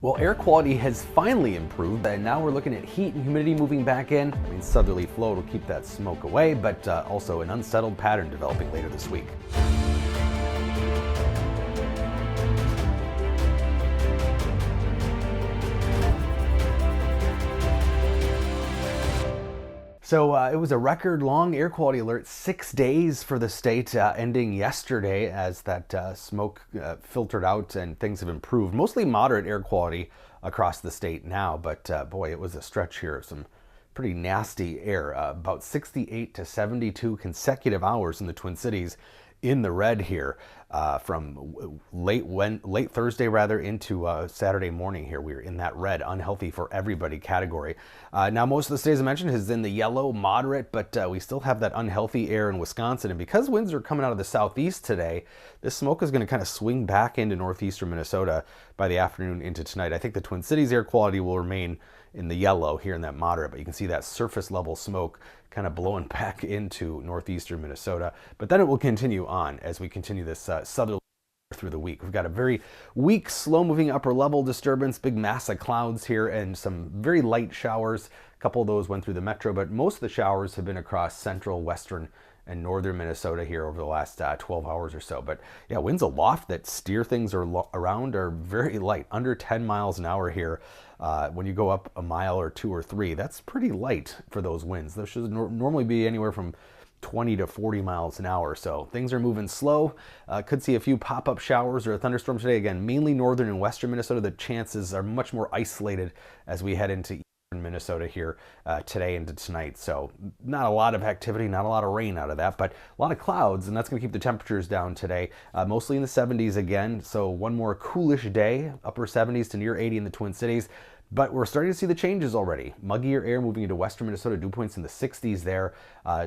Well, air quality has finally improved, and now we're looking at heat and humidity moving back in. I mean, southerly flow will keep that smoke away, but also an unsettled pattern developing later this week. So it was a record long air quality alert, 6 days for the state, ending yesterday as that smoke filtered out and things have improved. Mostly moderate air quality across the state now, but boy, it was a stretch here of some pretty nasty air. About 68 to 72 consecutive hours in the Twin Cities in the red here, from late Thursday into Saturday morning here. We were in that red, unhealthy for everybody category. Now most of the states I mentioned is in the yellow, moderate, but we still have that unhealthy air in Wisconsin. And because winds are coming out of the southeast today, this smoke is going to kind of swing back into northeastern Minnesota by the afternoon into tonight. I think the Twin Cities air quality will remain in the yellow here in that moderate, but you can see that surface level smoke kind of blowing back into northeastern Minnesota. But then it will continue on as we continue this southerly through the week. We've got a very weak, slow-moving upper level disturbance, big mass of clouds here, and some very light showers. A couple of those went through the metro, but most of the showers have been across central, western, and northern Minnesota here over the last 12 hours or so. But yeah, winds aloft that steer things around are very light, under 10 miles an hour here. When you go up a mile or two or three, that's pretty light for those winds. Those should normally be anywhere from 20 to 40 miles an hour. So things are moving slow. Could see a few pop-up showers or a thunderstorm today. Again, mainly northern and western Minnesota. The chances are much more isolated as we head into Minnesota here today into tonight. So not a lot of activity, not a lot of rain out of that, but a lot of clouds, and that's going to keep the temperatures down today, mostly in the 70s again. So one more coolish day, upper 70s to near 80 in the Twin Cities. But we're starting to see the changes already. Muggier air moving into western Minnesota, dew points in the 60s there.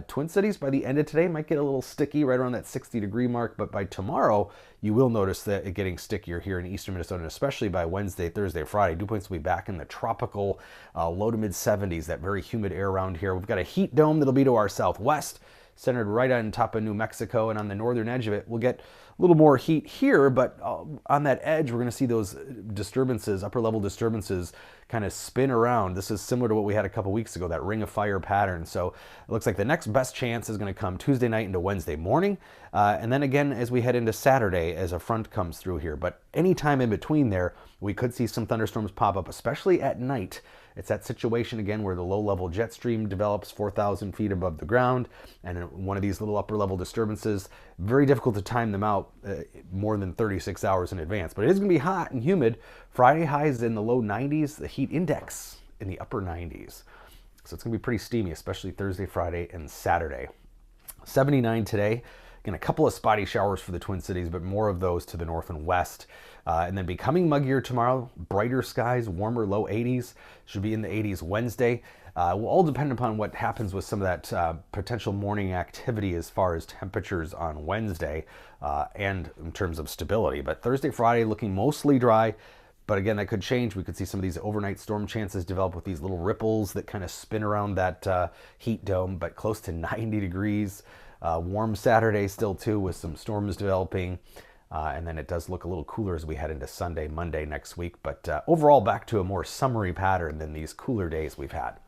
Twin Cities by the end of today might get a little sticky right around that 60-degree mark, but by tomorrow you will notice that it getting stickier here in eastern Minnesota, and especially by Wednesday, Thursday, Friday. Dew points will be back in the tropical low to mid 70s, that very humid air around here. We've got a heat dome that'll be to our southwest, centered right on top of New Mexico, and on the northern edge of it we'll get a little more heat here, but on that edge we're going to see those disturbances, upper level disturbances, kind of spin around. This is similar to what we had a couple weeks ago, that ring of fire pattern. So it looks like the next best chance is going to come Tuesday night into Wednesday morning, and then again as we head into Saturday as a front comes through here. But anytime in between there we could see some thunderstorms pop up, especially at night. It's that situation again where the low-level jet stream develops 4,000 feet above the ground, and one of these little upper-level disturbances, very difficult to time them out more than 36 hours in advance. But it is going to be hot and humid. Friday highs in the low 90s, the heat index in the upper 90s. So it's going to be pretty steamy, especially Thursday, Friday, and Saturday. 79 today. Again, a couple of spotty showers for the Twin Cities, but more of those to the north and west. And then becoming muggier tomorrow, brighter skies, warmer, low 80s. Should be in the 80s Wednesday. Will all depend upon what happens with some of that potential morning activity as far as temperatures on Wednesday and in terms of stability. But Thursday, Friday looking mostly dry. But again, that could change. We could see some of these overnight storm chances develop with these little ripples that kind of spin around that heat dome, but close to 90 degrees. Warm Saturday still too, with some storms developing. And then it does look a little cooler as we head into Sunday, Monday next week. But overall, back to a more summery pattern than these cooler days we've had.